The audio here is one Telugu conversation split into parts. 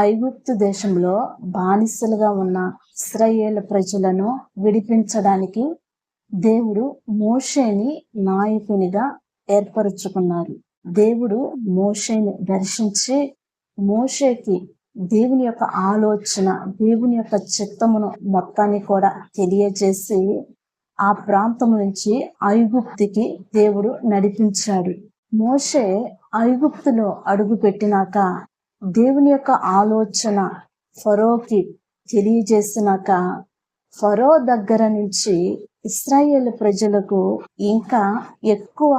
ఐగుప్తు దేశంలో బానిసలుగా ఉన్న ఇశ్రాయేలు ప్రజలను విడిపించడానికి దేవుడు మోషేని నాయకునిగా ఏర్పరచుకున్నారు. దేవుడు మోషేని దర్శించి మోషేకి దేవుని యొక్క ఆలోచన, దేవుని యొక్క చిత్తమును మొత్తాన్ని కూడా తెలియజేసి ఆ ప్రాంతం నుంచి ఐగుప్తుకి దేవుడు నడిపించాడు. మోషే ఐగుప్తులో అడుగు పెట్టినాక దేవుని యొక్క ఆలోచన ఫరోకి తెలియజేసినాక ఫరో దగ్గర నుంచి ఇశ్రాయేలు ప్రజలకు ఇంకా ఎక్కువ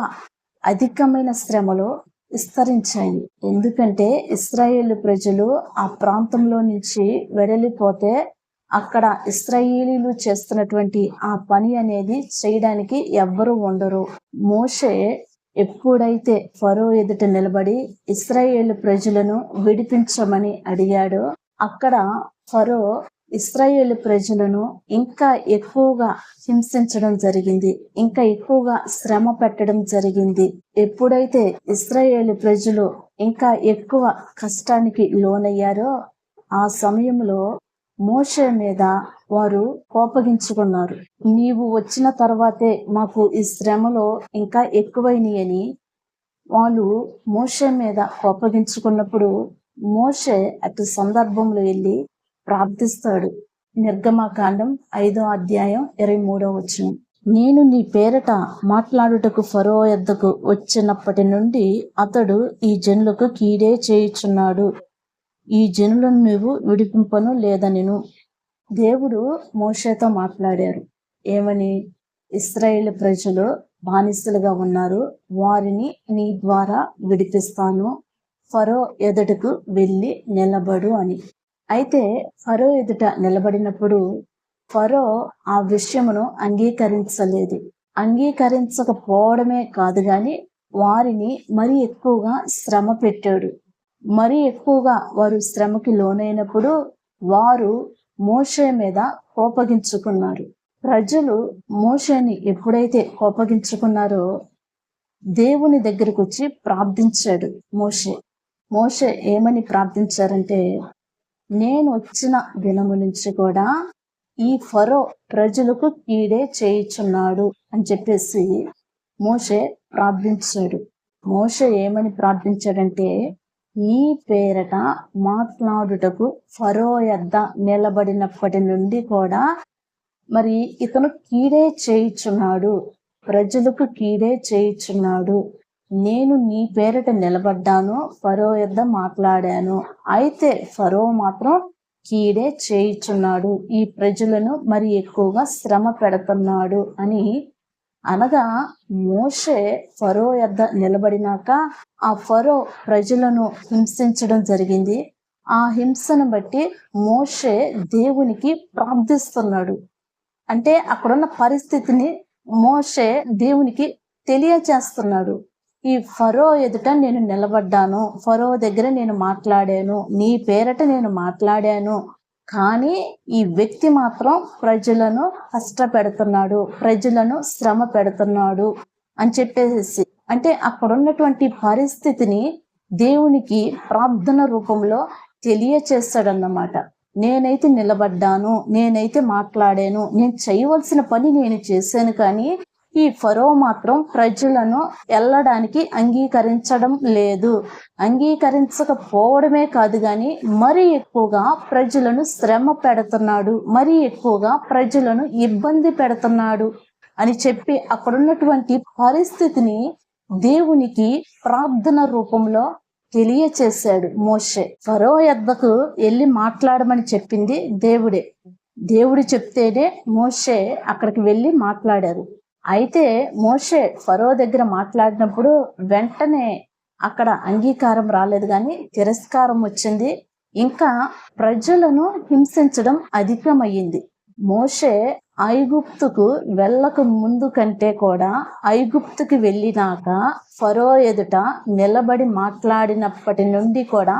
అధికమైన శ్రమలు విస్తరించాయి. ఎందుకంటే ఇశ్రాయేలు ప్రజలు ఆ ప్రాంతంలో నుంచి వెడలిపోతే అక్కడ ఇశ్రాయేలీలు చేస్తున్నటువంటి ఆ పని అనేది చేయడానికి ఎవ్వరూ ఉండరు. మోషే ఎప్పుడైతే ఫరో ఎదుట నిలబడి ఇశ్రాయేలు ప్రజలను విడిపించమని అడిగాడో అక్కడ ఫరో ఇశ్రాయేలు ప్రజలను ఇంకా ఎక్కువగా హింసించడం జరిగింది, ఇంకా ఎక్కువగా శ్రమ పెట్టడం జరిగింది. ఎప్పుడైతే ఇశ్రాయేలు ప్రజలు ఇంకా ఎక్కువ కష్టానికి లోనయ్యారో ఆ సమయంలో మోషే మీద వారు కోపగించుకున్నారు. నీవు వచ్చిన తర్వాతే మాకు ఈ శ్రమలో ఇంకా ఎక్కువైనాయని వాళ్ళు మోషే మీద కోపగించుకున్నప్పుడు మోషే అటు సందర్భంలో వెళ్ళి ప్రార్థిస్తాడు. నిర్గమకాండం 5వ అధ్యాయం 23వ వచనం. నేను నీ పేరట మాట్లాడుటకు ఫరో యొద్దకు వచ్చినప్పటి నుండి అతడు ఈ జనులకు కీడే చేయుచున్నాడు, ఈ జనులను నువ్వు విడిపింపను లేదనెను. దేవుడు మోషేతో మాట్లాడారు. ఏమని? ఇశ్రాయేలు ప్రజలు బానిసలుగా ఉన్నారు, వారిని నీ ద్వారా విడిపిస్తాను, ఫరో ఎదుటకు వెళ్ళి నిలబడు అని. అయితే ఫరో ఎదుట నిలబడినప్పుడు ఫరో ఆ విషయమును అంగీకరించలేదు. అంగీకరించకపోవడమే కాదు గాని వారిని మరీ ఎక్కువగా శ్రమ పెట్టాడు. మరీ ఎక్కువగా వారు శ్రమకి లోనైనప్పుడు వారు మోషే మీద కోపగించుకున్నారు. ప్రజలు మోషేని ఎప్పుడైతే కోపగించుకున్నారో దేవుని దగ్గరకు వచ్చి ప్రార్థించాడు మోషే ఏమని ప్రార్థించారంటే, నేను వచ్చిన దినము నుంచి కూడా ఈ ఫరో ప్రజలకు కీడే చేయుచున్నాడు అని చెప్పేసి మోషే ప్రార్థించాడు. మోషే ఏమని ప్రార్థించాడంటే, నీ పేరట మాట్లాడుటకు ఫరో యొద్ద నిలబడినప్పటి నుండి కూడా మరి ఇతను కీడే చేయుచున్నాడు, ప్రజలకు కీడే చేయుచున్నాడు. నేను నీ పేరట నిలబడ్డాను, ఫరో యొద్ద మాట్లాడాను, అయితే ఫరో మాత్రం కీడే చేయుచున్నాడు, ఈ ప్రజలను మరి ఎక్కువగా శ్రమ పెడుతున్నాడు అని అనగా మోషే ఫరో యొద్ద నిలబడినాక ఆ ఫరో ప్రజలను హింసించడం జరిగింది. ఆ హింసను బట్టి మోషే దేవునికి ప్రార్థిస్తున్నాడు. అంటే అక్కడున్న పరిస్థితిని మోషే దేవునికి తెలియచేస్తున్నాడు. ఈ ఫరో ఎదుట నేను నిలబడ్డాను, ఫరో దగ్గర నేను మాట్లాడాను, నీ పేరట నేను మాట్లాడాను, కానీ ఈ వ్యక్తి మాత్రం ప్రజలను కష్టపెడుతున్నాడు, ప్రజలను శ్రమ పెడుతున్నాడు అని చెప్పేసి, అంటే అక్కడున్నటువంటి పరిస్థితిని దేవునికి ప్రార్థన రూపంలో తెలియచేస్తాడన్నమాట. నేనైతే నిలబడ్డాను, నేనైతే మాట్లాడాను, నేను చేయవలసిన పని నేను చేశాను, కానీ ఈ ఫరో మాత్రం ప్రజలను వెళ్ళడానికి అంగీకరించడం లేదు. అంగీకరించకపోవడమే కాదు గాని మరీ ఎక్కువగా ప్రజలను శ్రమ పెడుతున్నాడు, మరీ ఎక్కువగా ప్రజలను ఇబ్బంది పెడుతున్నాడు అని చెప్పి అక్కడున్నటువంటి పరిస్థితిని దేవునికి ప్రార్థన రూపంలో తెలియచేశాడు మోషే. ఫరో యొద్దకు వెళ్ళి మాట్లాడమని చెప్పింది దేవుడే. దేవుడు చెప్తేనే మోషే అక్కడికి వెళ్ళి మాట్లాడారు. అయితే మోషే ఫరో దగ్గర మాట్లాడినప్పుడు వెంటనే అక్కడ అంగీకారం రాలేదు, కానీ తిరస్కారం వచ్చింది. ఇంకా ప్రజలను హింసించడం అధికమయ్యింది. మోషే ఐగుప్తుకు వెళ్ళక ముందు కంటే కూడా ఐగుప్తుకి వెళ్ళినాక ఫరో ఎదుట నిలబడి మాట్లాడినప్పటి నుండి కూడా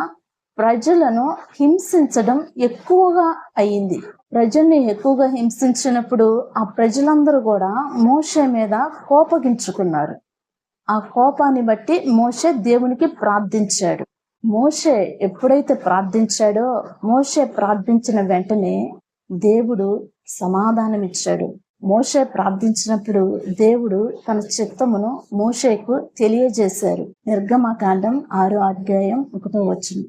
ప్రజలను హింసించడం ఎక్కువగా అయ్యింది. ప్రజల్ని ఎక్కువగా హింసించినప్పుడు ఆ ప్రజలందరూ కూడా మోషే మీద కోపగించుకున్నారు. ఆ కోపాన్ని బట్టి మోషే దేవునికి ప్రార్థించాడు. మోషే ఎప్పుడైతే ప్రార్థించాడో, మోషే ప్రార్థించిన వెంటనే దేవుడు సమాధానం ఇచ్చాడు. మోషే ప్రార్థించినప్పుడు దేవుడు తన చిత్తమును మోషేకు తెలియజేశారు. నిర్గమకాండం 6వ అధ్యాయం 1వ వచనం.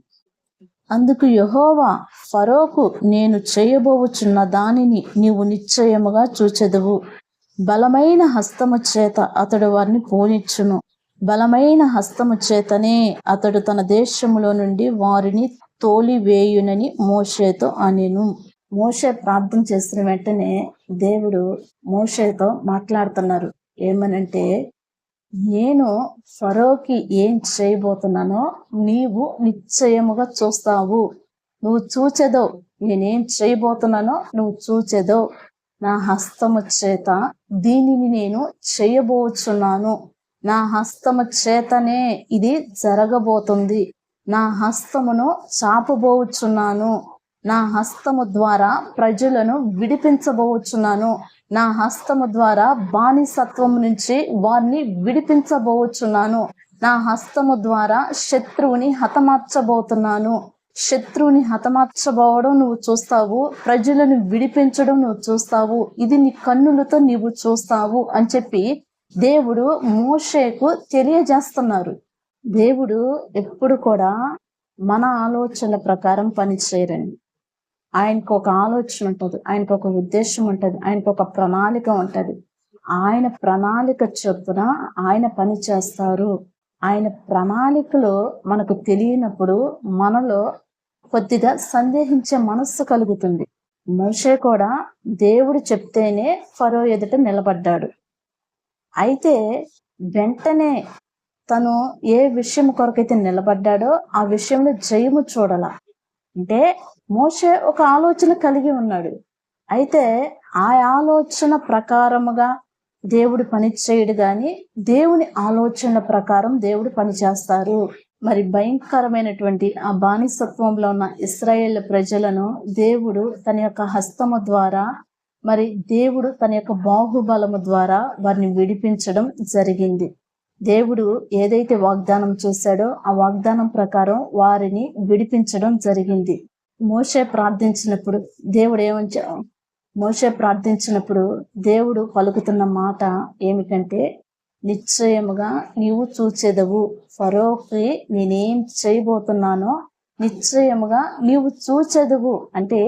అందుకు యెహోవా ఫరోకు, నేను చేయబోవుచున్న దానిని నీవు నిశ్చయముగా చూచెదవు. బలమైన హస్తము చేత అతడు వారిని పోనిచ్చును. బలమైన హస్తము చేతనే అతడు తన దేశములో నుండి వారిని తోలివేయునని మోషేతో అనెను. మోషే ప్రార్థన చేసిన వెంటనే దేవుడు మోషేతో మాట్లాడుతున్నారు. ఏమనంటే, నేను ఫరోకి ఏం చేయబోతున్నానో నీవు నిశ్చయముగా చూస్తావు. నువ్వు చూచెదో, నేనేం చేయబోతున్నానో నువ్వు చూచెదో. నా హస్తము చేత దీనిని నేను చేయబోచున్నాను. నా హస్తము చేతనే ఇది జరగబోతుంది. నా హస్తమును చాపబోచున్నాను. నా హస్తము ద్వారా ప్రజలను విడిపించబోచున్నాను. నా హస్తము ద్వారా బానిసత్వం నుంచి వారిని విడిపించబోచున్నాను. నా హస్తము ద్వారా శత్రువుని హతమార్చబోతున్నాను. శత్రువుని హతమార్చబోవడం నువ్వు చూస్తావు, ప్రజలను విడిపించడం నువ్వు చూస్తావు. ఇది నీ కన్నులతో నీవు చూస్తావు అని చెప్పి దేవుడు మోషేకు తెలియజేస్తున్నారు. దేవుడు ఎప్పుడు కూడా మన ఆలోచన ప్రకారం పనిచేయరండి. ఆయనకు ఒక ఆలోచన ఉంటుంది, ఆయనకు ఒక ఉద్దేశం ఉంటుంది, ఆయనకు ఒక ప్రణాళిక ఉంటుంది. ఆయన ప్రణాళిక చొప్పున ఆయన పని చేస్తారు. ఆయన ప్రణాళికలో మనకు తెలియనప్పుడు మనలో కొద్దిగా సందేహించే మనస్సు కలుగుతుంది. మోషే కూడా దేవుడు చెప్తేనే ఫరో ఎదుట నిలబడ్డాడు. అయితే వెంటనే తను ఏ విషయం కొరకైతే నిలబడ్డాడో ఆ విషయంలో జయము చూడాల. అంటే మోషే ఒక ఆలోచన కలిగి ఉన్నాడు. అయితే ఆ ఆలోచన ప్రకారముగా దేవుడు పని చేయడు గాని దేవుని ఆలోచన ప్రకారం దేవుడు పని చేస్తారు. మరి భయంకరమైనటువంటి ఆ బానిసత్వంలో ఉన్న ఇశ్రాయేలు ప్రజలను దేవుడు తన యొక్క హస్తము ద్వారా, మరి దేవుడు తన యొక్క బాహుబలము ద్వారా వారిని విడిపించడం జరిగింది. దేవుడు ఏదైతే వాగ్దానం చేశాడో ఆ వాగ్దానం ప్రకారం వారిని విడిపించడం జరిగింది. మోషే ప్రార్థించినప్పుడు దేవుడు పలుకుతున్న మాట ఏమిటంటే, నిశ్చయముగా నీవు చూచెదవు. ఫరోకి నేనేం చేయబోతున్నానో నిశ్చయముగా నీవు చూచెదవు అంటే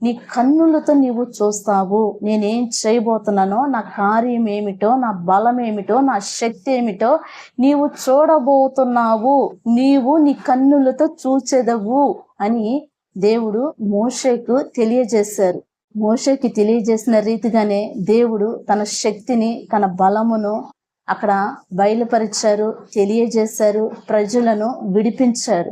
నీ కన్నులతో నీవు చూస్తావు. నేనేం చేయబోతున్నానో, నా కార్యం ఏమిటో, నా బలం ఏమిటో, నా శక్తి ఏమిటో నీవు చూడబోతున్నావు. నీవు నీ కన్నులతో చూచెదవు అని దేవుడు మోషేకు తెలియజేశారు. మోషేకి తెలియజేసిన రీతిగానే దేవుడు తన శక్తిని, తన బలమును అక్కడ బయలుపరిచారు, తెలియజేశారు, ప్రజలను విడిపించారు.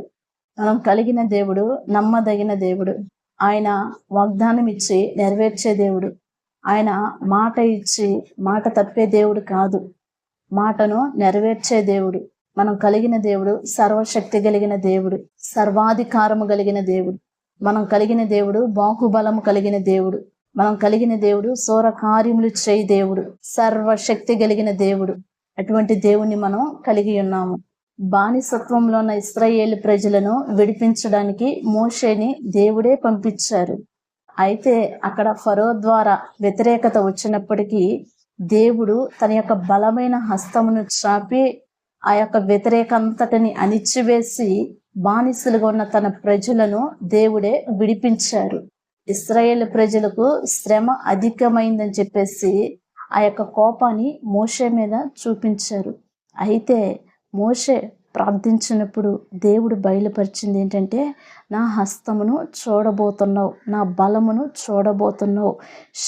మనం కలిగిన దేవుడు నమ్మదగిన దేవుడు. ఆయన వాగ్దానం ఇచ్చి నెరవేర్చే దేవుడు. ఆయన మాట ఇచ్చి మాట తప్పే దేవుడు కాదు, మాటను నెరవేర్చే దేవుడు. మనం కలిగిన దేవుడు సర్వశక్తి కలిగిన దేవుడు, సర్వాధికారము కలిగిన దేవుడు. మనం కలిగిన దేవుడు బాహుబలము కలిగిన దేవుడు. మనం కలిగిన దేవుడు సౌర కార్యములు చేయి దేవుడు, సర్వశక్తి కలిగిన దేవుడు. అటువంటి దేవుణ్ణి మనం కలిగి ఉన్నాము. బానిసత్వంలో ఉన్న ఇశ్రాయేలు ప్రజలను విడిపించడానికి మోషేని దేవుడే పంపించారు. అయితే అక్కడ ఫరో ద్వారా వ్యతిరేకత వచ్చినప్పటికీ దేవుడు తన యొక్క బలమైన హస్తమును చాపి ఆ యొక్క వ్యతిరేకంతటిని అణిచివేసి బానిసలుగా ఉన్న తన ప్రజలను దేవుడే విడిపించారు. ఇశ్రాయేలు ప్రజలకు శ్రమ అధికమైందని చెప్పేసి ఆ యొక్క కోపాన్ని మోషే మీద చూపించారు. అయితే మోషే ప్రార్థించినప్పుడు దేవుడు బయలుపరిచింది ఏంటంటే, నా హస్తమును చూడబోతున్నావు, నా బలమును చూడబోతున్నావు,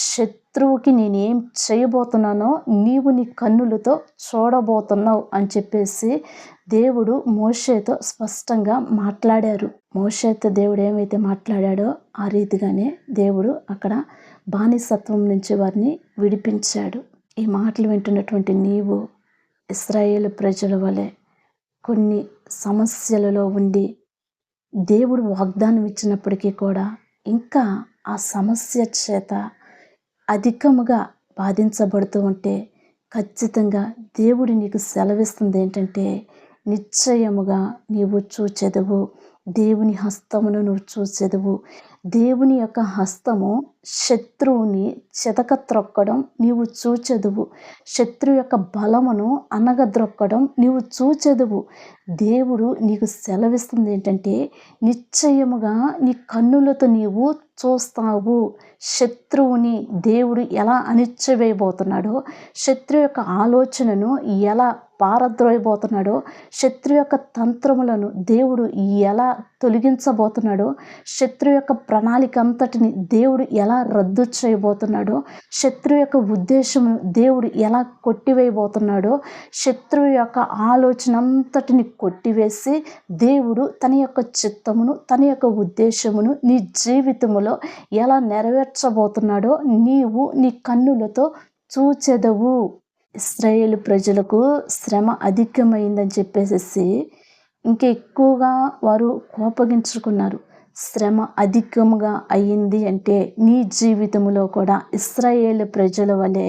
శత్రువుకి నేనేం చేయబోతున్నానో నీవు నీ కన్నులతో చూడబోతున్నావు అని చెప్పేసి దేవుడు మోషేతో స్పష్టంగా మాట్లాడారు. మోషేతో దేవుడు ఏమైతే మాట్లాడాడో ఆ రీతిగానే దేవుడు అక్కడ బానిసత్వం నుంచి వారిని విడిపించాడు. ఈ మాటలు వింటున్నటువంటి నీవు ఇశ్రాయేలు ప్రజల వలె కొన్ని సమస్యలలో ఉండి దేవుడు వాగ్దానం ఇచ్చినప్పటికీ కూడా ఇంకా ఆ సమస్య చేత అధికముగా బాధించబడుతూ ఉంటే ఖచ్చితంగా దేవుడు నీకు సెలవిస్తుంది ఏంటంటే, నిశ్చయముగా నీవు చూచెదవు. దేవుని హస్తమును నువ్వు చూచెదవు. దేవుని యొక్క హస్తము శత్రువుని చితకత్రొక్కడం నీవు చూచెదవు. శత్రువు యొక్క బలమును అనగద్రొక్కడం నీవు చూచెదవు. దేవుడు నీకు సెలవిస్తుంది ఏంటంటే, నిశ్చయముగా నీ కన్నులతో నీవు చూస్తావు. శత్రువుని దేవుడు ఎలా అణిచివేయబోతున్నాడో, శత్రువు యొక్క ఆలోచనను ఎలా పారద్రోయబోతున్నాడో, శత్రు యొక్క తంత్రములను దేవుడు ఎలా తొలగించబోతున్నాడో, శత్రు యొక్క ప్రణాళిక అంతటిని దేవుడు ఎలా రద్దు చేయబోతున్నాడో, శత్రు యొక్క ఉద్దేశమును దేవుడు ఎలా కొట్టివేయబోతున్నాడో, శత్రువు యొక్క ఆలోచన అంతటిని కొట్టివేసి దేవుడు తన యొక్క చిత్తమును, తన యొక్క ఉద్దేశమును నీ జీవితములో ఎలా నెరవేర్చబోతున్నాడో నీవు నీ కన్నులతో చూచెదవు. ఇశ్రాయేలు ప్రజలకు శ్రమ అధికమైందని చెప్పేసి ఇంకా ఎక్కువగా వారు కోపగించుకున్నారు. శ్రమ అధికముగా అయ్యింది అంటే నీ జీవితంలో కూడా ఇశ్రాయేలు ప్రజల వలె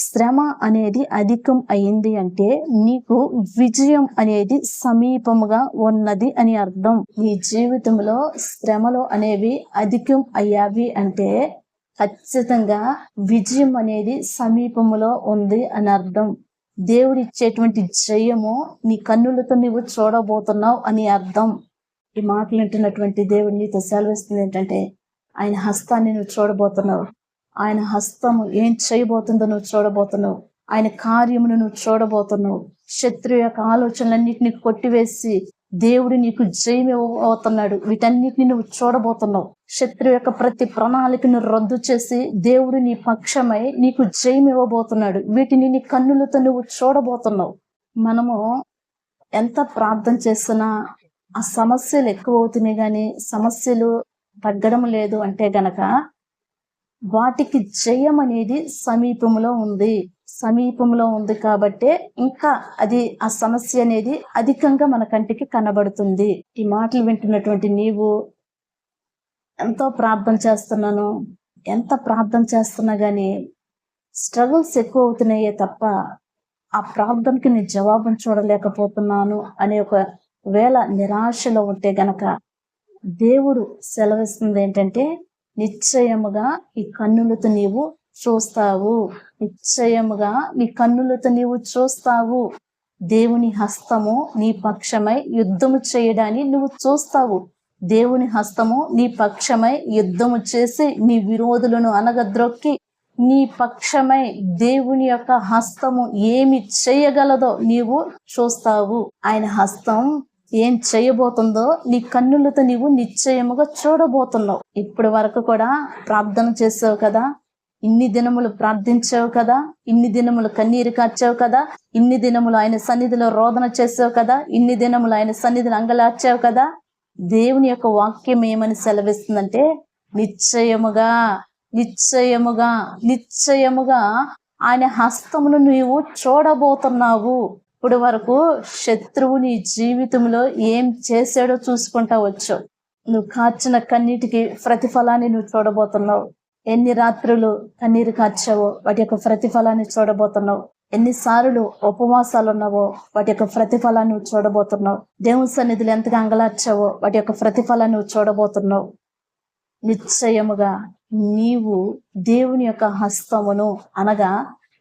శ్రమ అనేది అధికం అయ్యింది అంటే నీకు విజయం అనేది సమీపముగా ఉన్నది అని అర్థం. నీ జీవితంలో శ్రమలు అనేవి అధికం అయ్యావి అంటే ఖచ్చితంగా విజయం అనేది సమీపములో ఉంది అని అర్థం. దేవుడు ఇచ్చేటువంటి జయము నీ కన్నులతో నువ్వు చూడబోతున్నావు అని అర్థం. ఈ మాటలు వింటున్నటువంటి దేవుడు నీతో సెలవిస్తుంది ఏంటంటే, ఆయన హస్తాన్ని నువ్వు చూడబోతున్నావు. ఆయన హస్తము ఏం చేయబోతుందో నువ్వు చూడబోతున్నావు. ఆయన కార్యమును నువ్వు చూడబోతున్నావు. శత్రువు యొక్క ఆలోచనలన్నిటిని కొట్టివేసి దేవుడు నీకు జయం ఇవ్వబోతున్నాడు. వీటన్నిటిని నువ్వు చూడబోతున్నావు. శత్రువు యొక్క ప్రతి ప్రణాళికను రద్దు చేసి దేవుడు నీ పక్షమై నీకు జయం ఇవ్వబోతున్నాడు. వీటిని నీ కన్నులతో నువ్వు చూడబోతున్నావు. మనము ఎంత ప్రార్థన చేస్తున్నా ఆ సమస్యలు ఎక్కువ అవుతున్నాయి కానీ సమస్యలు తగ్గడం లేదు అంటే గనక వాటికి జయం అనేది సమీపంలో ఉంది కాబట్టే ఇంకా అది ఆ సమస్య అనేది అధికంగా మన కంటికి కనబడుతుంది. ఈ మాటలు వింటున్నటువంటి నీవు ఎంత ప్రార్థన చేస్తున్నా గానీ స్ట్రగుల్స్ ఎక్కువ అవుతున్నాయే తప్ప ఆ ప్రార్థనకి నేను జవాబును చూడలేకపోతున్నాను అనే ఒక వేళ నిరాశలో ఉంటే గనక దేవుడు సెలవిస్తుంది ఏంటంటే, నిశ్చయముగా ఈ కన్నులతో నీవు చూస్తావు. నిశ్చయముగా నీ కన్నులతో నీవు చూస్తావు. దేవుని హస్తము నీ పక్షమై యుద్ధము చేయడాన్ని నువ్వు చూస్తావు. దేవుని హస్తము నీ పక్షమై యుద్ధము చేసి నీ విరోధులను అనగద్రొక్కి నీ పక్షమై దేవుని యొక్క హస్తము ఏమి చేయగలదో నీవు చూస్తావు. ఆయన హస్తం ఏం చేయబోతుందో నీ కన్నులతో నీవు నిశ్చయముగా చూడబోతున్నావు. ఇప్పటి వరకు కూడా ప్రార్థన చేసావు కదా, ఇన్ని దినములు ప్రార్థించావు కదా, ఇన్ని దినములు కన్నీరు కార్చావు కదా, ఇన్ని దినములు ఆయన సన్నిధిలో రోదన చేసావు కదా, ఇన్ని దినములు ఆయన సన్నిధిని అంగలార్చావు కదా. దేవుని యొక్క వాక్యం ఏమని సెలవిస్తుందంటే, నిశ్చయముగా నిశ్చయముగా నిశ్చయముగా ఆయన హస్తమును నీవు చూడబోతున్నావు. ఇప్పుడు వరకు శత్రువు నీ జీవితంలో ఏం చేశాడో చూసుకుంటా వచ్చావు. నువ్వు కార్చిన కన్నీటికి ప్రతిఫలాన్ని నువ్వు చూడబోతున్నావు. ఎన్ని రాత్రులు కన్నీరు కార్చావో వాటి యొక్క ప్రతిఫలాన్ని చూడబోతున్నావు. ఎన్నిసార్లు ఉపవాసాలు ఉన్నావో వాటి యొక్క ప్రతిఫలాన్ని నువ్వు చూడబోతున్నావు. దేవుని సన్నిధిలో ఎంతగా అంగలార్చావో వాటి యొక్క ప్రతిఫలాన్ని నువ్వు చూడబోతున్నావు. నిశ్చయముగా నీవు దేవుని యొక్క హస్తమును అనగా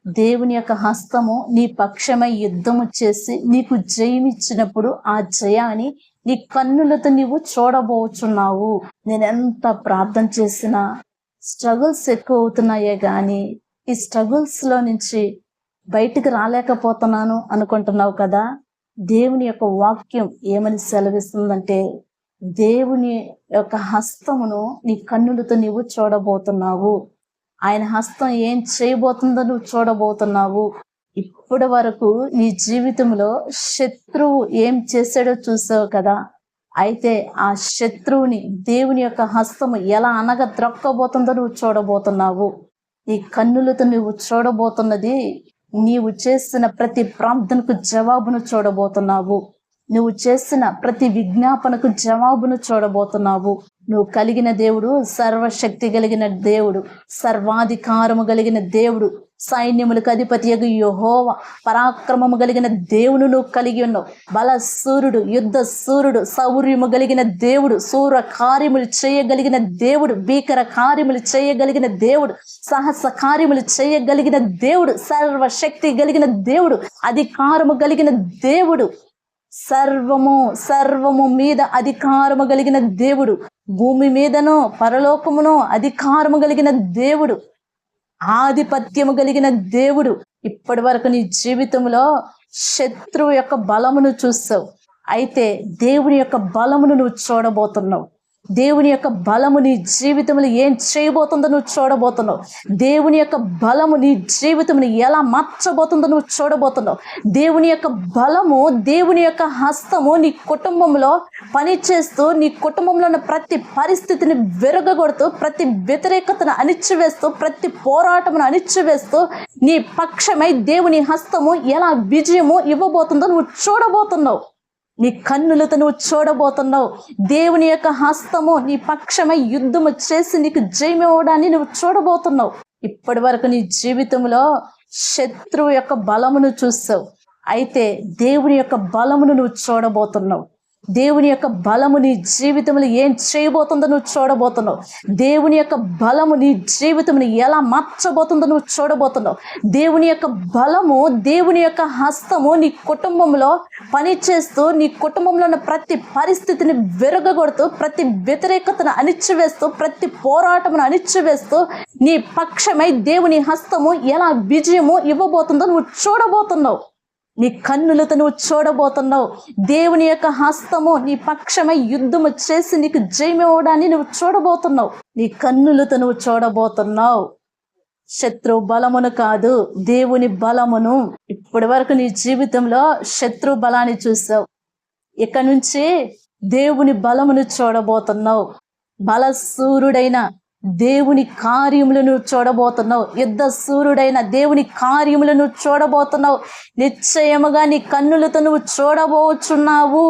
దేవుని యొక్క హస్తము నీ పక్షమై యుద్ధము చేసి నీకు జయమిచ్చినప్పుడు ఆ జయాన్ని నీ కన్నులతో నీవు చూడబోచున్నావు. నేను ఎంత ప్రార్థన చేసినా స్ట్రగుల్స్ ఎక్కువ అవుతున్నాయే గాని ఈ స్ట్రగుల్స్ లో నుంచి బయటికి రాలేకపోతున్నాను అనుకుంటున్నావు కదా. దేవుని యొక్క వాక్యం ఏమని సెలవిస్తుందంటే, దేవుని యొక్క హస్తమును నీ కన్నులతో నీవు చూడబోతున్నావు. ఆయన హస్తం ఏం చేయబోతుందో నువ్వు చూడబోతున్నావు. ఇప్పటి వరకు నీ జీవితంలో శత్రువు ఏం చేశాడో చూసావు కదా. అయితే ఆ శత్రువుని దేవుని యొక్క హస్తము ఎలా అనగా త్రొక్కబోతుందో నువ్వు చూడబోతున్నావు. ఈ కన్నులతో నువ్వు చూడబోతున్నది నీవు చేసిన ప్రతి ప్రార్థనకు జవాబును చూడబోతున్నావు. నువ్వు చేసిన ప్రతి విజ్ఞాపనకు జవాబును చూడబోతున్నావు. నువ్వు కలిగిన దేవుడు సర్వశక్తి కలిగిన దేవుడు, సర్వాధికారము కలిగిన దేవుడు, సైన్యములకు అధిపతియగు యెహోవా, పరాక్రమము కలిగిన దేవుడు నువ్వు కలిగి ఉన్నావు. బల సూర్యుడు, యుద్ధ సూర్యుడు, శౌర్యము కలిగిన దేవుడు, శూర కార్యములు చేయగలిగిన దేవుడు, భీకర కార్యములు చేయగలిగిన దేవుడు, సాహస కార్యములు చేయగలిగిన దేవుడు, సర్వశక్తి కలిగిన దేవుడు, అధికారము కలిగిన దేవుడు, సర్వము మీద అధికారము కలిగిన దేవుడు, భూమి మీదనో పరలోకమునో అధికారము కలిగిన దేవుడు, ఆధిపత్యము కలిగిన దేవుడు. ఇప్పటి వరకు నీ జీవితంలో శత్రువు యొక్క బలమును చూస్తావు, అయితే దేవుని యొక్క బలమును నువ్వు చూడబోతున్నావు. దేవుని యొక్క బలము నీ జీవితంలో ఏం చేయబోతుందో నువ్వు చూడబోతున్నావు. దేవుని యొక్క బలము నీ జీవితంలో ఎలా మార్చబోతుందో నువ్వు చూడబోతున్నావు. దేవుని యొక్క బలము, దేవుని యొక్క హస్తము నీ కుటుంబంలో పనిచేస్తూ, నీ కుటుంబంలో ఉన్న ప్రతి పరిస్థితిని విరగగొడుతూ, ప్రతి వ్యతిరేకతను అణిచివేస్తూ, ప్రతి పోరాటమును అణిచివేస్తూ, నీ పక్షమై దేవుని హస్తము ఎలా విజయము ఇవ్వబోతుందో నువ్వు చూడబోతున్నావు. నీ కన్నులతో నువ్వు చూడబోతున్నావు. దేవుని యొక్క హస్తము నీ పక్షమై యుద్ధము చేసి నీకు జయమివ్వడాన్ని నువ్వు చూడబోతున్నావు. ఇప్పటి వరకు నీ జీవితంలో శత్రువు యొక్క బలమును చూస్తావు, అయితే దేవుని యొక్క బలమును నువ్వు చూడబోతున్నావు. దేవుని యొక్క బలము నీ జీవితంలో ఏం చేయబోతుందో నువ్వు చూడబోతున్నావు. దేవుని యొక్క బలము నీ జీవితంలో ఎలా మార్చబోతుందో నువ్వు చూడబోతున్నావు. దేవుని యొక్క బలము, దేవుని యొక్క హస్తము నీ కుటుంబంలో పనిచేస్తూ, నీ కుటుంబంలో ఉన్న ప్రతి పరిస్థితిని విరగగొడుతూ, ప్రతి వ్యతిరేకతను అణిచివేస్తూ, ప్రతి పోరాటమును అణిచివేస్తూ, నీ పక్షమై దేవుని హస్తము ఎలా విజయము ఇవ్వబోతుందో నువ్వు చూడబోతున్నావు. నీ కన్నులతో నువ్వు చూడబోతున్నావు. దేవుని యొక్క హస్తము నీ పక్షమై యుద్ధము చేసి నీకు జయమివ్వడాన్ని నువ్వు చూడబోతున్నావు. నీ కన్నులతో నువ్వు చూడబోతున్నావు. శత్రు బలమును కాదు, దేవుని బలమును. ఇప్పటి వరకు నీ జీవితంలో శత్రు బలాన్ని చూసావు, ఇక నుంచి దేవుని బలమును చూడబోతున్నావు. బలసూరుడైన దేవుని కార్యములను చూడబోతున్నావు. యుద్ధ సూర్యుడైన దేవుని కార్యములను చూడబోతున్నావు. నిశ్చయముగా నీ కన్నులతో నువ్వు చూడబోచున్నావు.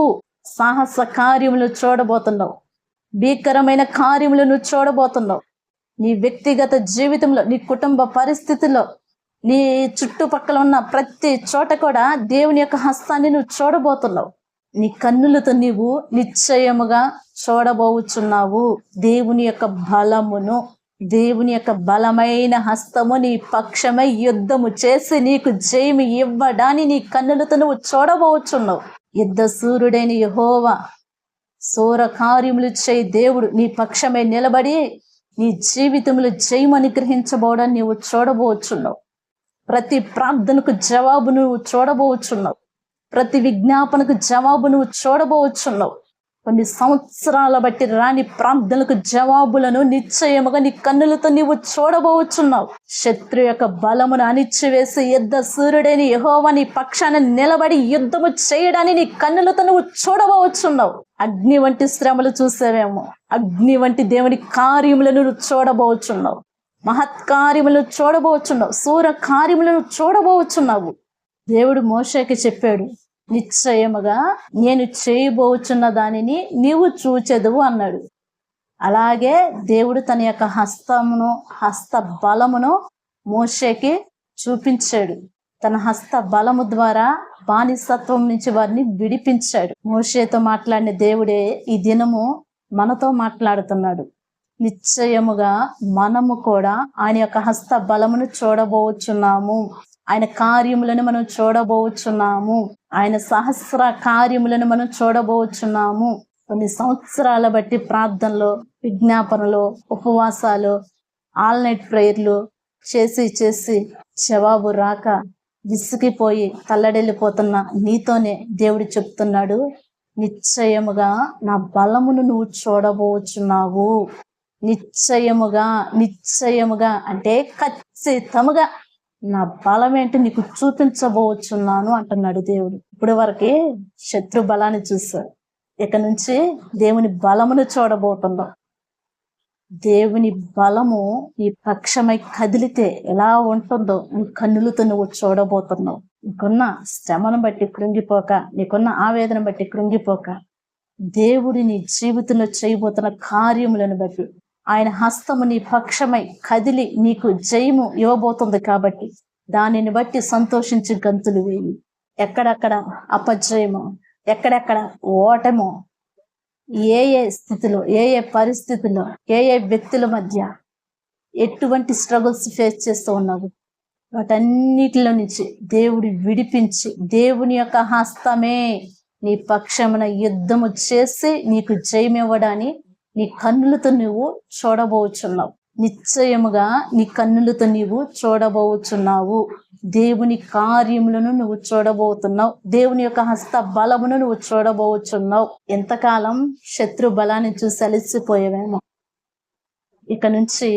సాహస కార్యములు చూడబోతున్నావు. భీకరమైన కార్యములను చూడబోతున్నావు. నీ వ్యక్తిగత జీవితంలో, నీ కుటుంబ పరిస్థితుల్లో, నీ చుట్టుపక్కల ఉన్న ప్రతి చోట కూడా దేవుని యొక్క హస్తాన్ని నువ్వు చూడబోతున్నావు. నీ కన్నులతో నీవు నిశ్చయముగా చూడబోచున్నావు దేవుని యొక్క బలమును. దేవుని యొక్క బలమైన హస్తము నీ పక్షమై యుద్ధము చేసి నీకు జయము ఇవ్వడాన్ని నీ కన్నులతో నువ్వు చూడబోచున్నావు. యుద్ధ సూర్యుడైన యెహోవా, శూర కార్యములు చేయి దేవుడు నీ పక్షమై నిలబడి నీ జీవితంలో జయము అనుగ్రహించబోవడాన్ని నీవు చూడబోచున్నావు. ప్రతి ప్రార్థనకు జవాబు నువ్వు చూడబోచున్నావు. ప్రతి విజ్ఞాపనకు జవాబు నువ్వు చూడబోచున్నావు. కొన్ని సంవత్సరాల బట్టి రాని ప్రార్థనలకు జవాబులను నిశ్చయముగా నీ కన్నులతో నీవు చూడబోచున్నావు. శత్రు యొక్క బలమును అణిచివేసి యుద్ధ సూర్యుడైన యెహోవా నీ పక్షాన నిలబడి యుద్ధము చేయడాన్ని నీ కన్నులతో నువ్వు చూడబోచున్నావు. అగ్ని వంటి శ్రమలు చూసావేమో, అగ్ని వంటి దేవుని కార్యములను నువ్వు చూడబోచున్నావు. మహత్కార్యములను చూడబోచున్నావు. శూర కార్యములను చూడబోచున్నావు. దేవుడు మోషేకి చెప్పాడు, నిశ్చయముగా నేను చేయబోచున్న దానిని నీవు చూచెదవు అన్నాడు. అలాగే దేవుడు తన యొక్క హస్త బలమును మోషేకి చూపించాడు. తన హస్త బలము ద్వారా బానిసత్వం నుంచి వారిని విడిపించాడు. మోషేతో మాట్లాడిన దేవుడే ఈ దినము మనతో మాట్లాడుతున్నాడు. నిశ్చయముగా మనము కూడా ఆయన యొక్క హస్త బలమును చూడబోచున్నాము. ఆయన కార్యములను మనం చూడబోచున్నాము. ఆయన సహస్ర కార్యములను మనం చూడబోచున్నాము. కొన్ని సంవత్సరాల బట్టి ప్రార్థనలో, విజ్ఞాపనలో, ఉపవాసాలు, ఆల్ నైట్ ప్రేయర్లు చేసి జవాబు రాక విసిగిపోయి తల్లడెళ్ళిపోతున్న నీతోనే దేవుడు చెప్తున్నాడు, నిశ్చయముగా నా బలమును నువ్వు చూడబోచున్నావు. నిశ్చయముగా అంటే ఖచ్చితముగా నా బలం ఏంటి నీకు చూపించబోచున్నాను అంటున్నాడు దేవుడు. ఇప్పుడు వరకే శత్రు బలాన్ని చూశాడు, ఇక నుంచి దేవుని బలమును చూడబోతున్నావు. దేవుని బలము నీ పక్షమై కదిలితే ఎలా ఉంటుందో నీ కన్నులతో నువ్వు చూడబోతున్నావు. నీకున్న శ్రమను బట్టి కృంగిపోక, నీకున్న ఆవేదన బట్టి కృంగిపోక, దేవుడి నీ జీవితంలో చేయబోతున్న కార్యములను బట్టి ఆయన హస్తము నీ పక్షమై కదిలి నీకు జయము ఇవ్వబోతుంది కాబట్టి దానిని బట్టి సంతోషించి గంతులు వేయి. ఎక్కడెక్కడ అపజయమో, ఎక్కడెక్కడ ఓటమో, ఏ ఏ స్థితిలో, ఏ ఏ పరిస్థితుల్లో, ఏ ఏ వ్యక్తుల మధ్య ఎటువంటి స్ట్రగుల్స్ ఫేస్ చేస్తూ ఉన్నావు, వాటన్నిటిలో నుంచి దేవుడు విడిపించి దేవుని యొక్క హస్తమే నీ పక్షమున యుద్ధము చేసి నీకు జయమివ్వడాన్ని నీ కన్నులతో నువ్వు చూడబోచున్నావు. నిశ్చయముగా నీ కన్నులతో నీవు చూడబోచున్నావు. దేవుని కార్యములను నువ్వు చూడబోతున్నావు. దేవుని యొక్క హస్త బలమును నువ్వు చూడబోచున్నావు. ఎంతకాలం శత్రు బలాన్ని చూసి అలసిపోయేవేమో, ఇక నుంచి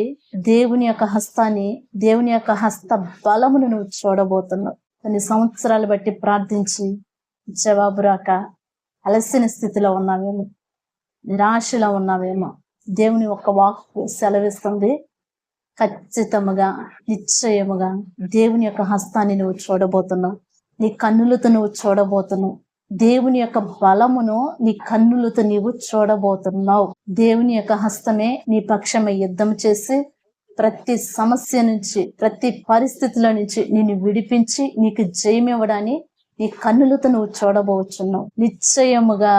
దేవుని యొక్క హస్తాన్ని, దేవుని యొక్క హస్త బలమును నువ్వు చూడబోతున్నావు. కొన్ని సంవత్సరాలు బట్టి ప్రార్థించి జవాబు రాక అలసిన స్థితిలో ఉన్నావేమో, నిరాశలో ఉన్నావేమో, దేవుని ఒక్క వాక్కు సెలవిస్తుంది. ఖచ్చితముగా, నిశ్చయముగా దేవుని యొక్క హస్తాన్ని నువ్వు చూడబోతున్నావు. నీ కన్నులతో నువ్వు చూడబోతున్నావు. దేవుని యొక్క బలమును నీ కన్నులతో నీవు చూడబోతున్నావు. దేవుని యొక్క హస్తమే నీ పక్షమై యుద్ధం చేసి ప్రతి సమస్య నుంచి, ప్రతి పరిస్థితిలో నుంచి నిన్ను విడిపించి నీకు జయమివ్వడాన్ని నీ కన్నులతో నువ్వు చూడబోచున్నావు. నిశ్చయముగా,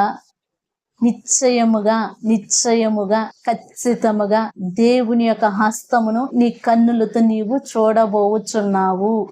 నిశ్చయముగా, నిశ్చయముగా, ఖచ్చితముగా దేవుని యొక్క హస్తమును నీ కన్నులతో నీవు చూడబోచున్నావు.